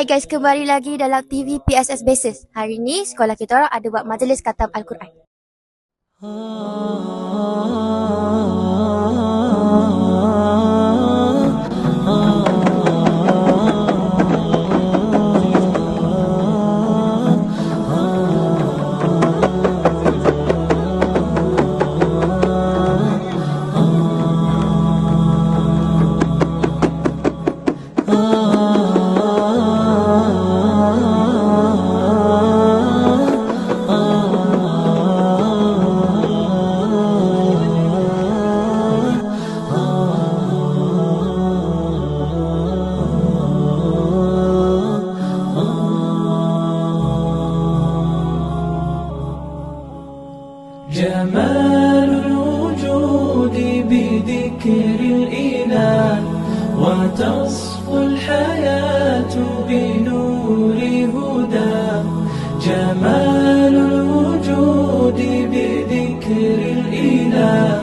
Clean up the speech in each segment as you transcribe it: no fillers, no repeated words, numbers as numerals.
Hai guys, kembali lagi dalam TV PSS Basis. Hari ni sekolah kita orang ada buat majlis khatam Al-Quran. جمال الوجود بذكر الإله وتصفو الحياة بنور هدى جمال الوجود بذكر الإله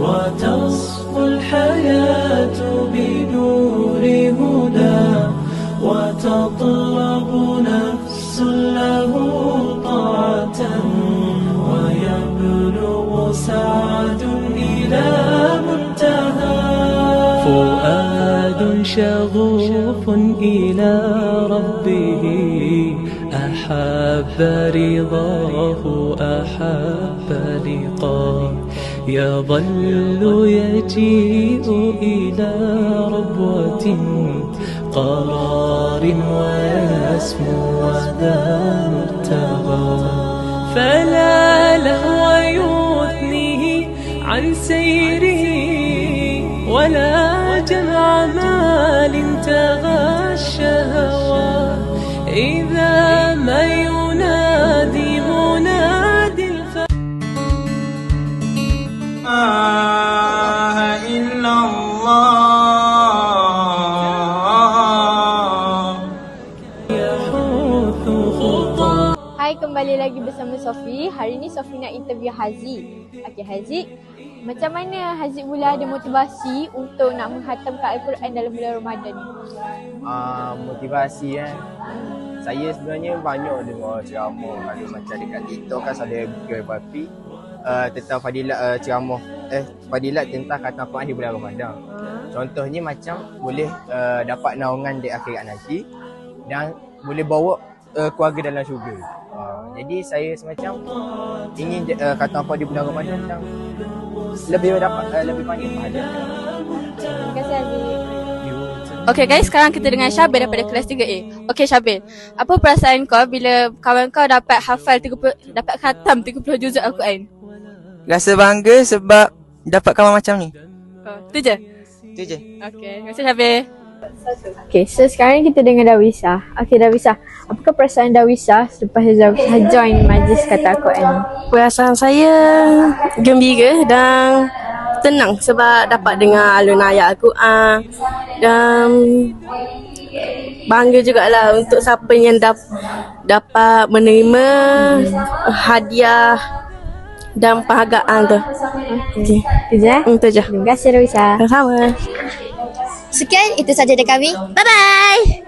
وتصفو الحياة بنور هدى وتطلب نفس له طاعة ويبلغ سعد إلى منتهى فؤاد شغوف إلى ربه أحب رضاه أحب لقاه يظل يجيء إلى ربوة قرار ويسمو وذا مرتغى فلا لهو يثنيه عن سيره ولا جمع مال تغى الشهوى إذا ما ينادي منادي إلا الله يحوث خطاه. Hai, kembali lagi bersama Sofi. Hari ni Sofi nak interview Haziq. Okey Haziq, macam mana Haziq mula ada motivasi untuk nak menghatamkan Al-Quran dalam bulan Ramadan ni? Motivasi kan. Saya sebenarnya banyak dengar ceramah kalau macam dekat TikTok kan ada biografi tentang fadilat tentang khatam Quran di bulan Ramadan. Contohnya macam boleh dapat naungan di akhirat nanti dan boleh bawa keluarga dalam syurga. Jadi saya semacam ingin khatam Quran di bulan Ramadan dan lebih banyak pahala. Terima kasih Haziq. Okay guys, sekarang kita dengan Syabil daripada kelas 3A. Okay Syabil, apa perasaan kau bila kawan kau dapat khatam 30 juzuk Al-Quran? Rasa bangga sebab dapat kawan macam ni. Itu je? Itu je. Okay, terima kasih Syabil. Okay, so sekarang kita dengan Darwisah. Okay Darwisah, apakah perasaan Darwisah selepas Darwisah join majlis khatam Al-Quran? Perasaan saya gembira dan tenang sebab dapat dengar alun ayat Al-Quran dan bangga jugalah untuk siapa yang dapat menerima hadiah dan penghargaan tu. Okay. Itu je? Itu je. Terima kasih Darwisah. Sama-sama. Sekian, itu saja dari kami. Bye-bye!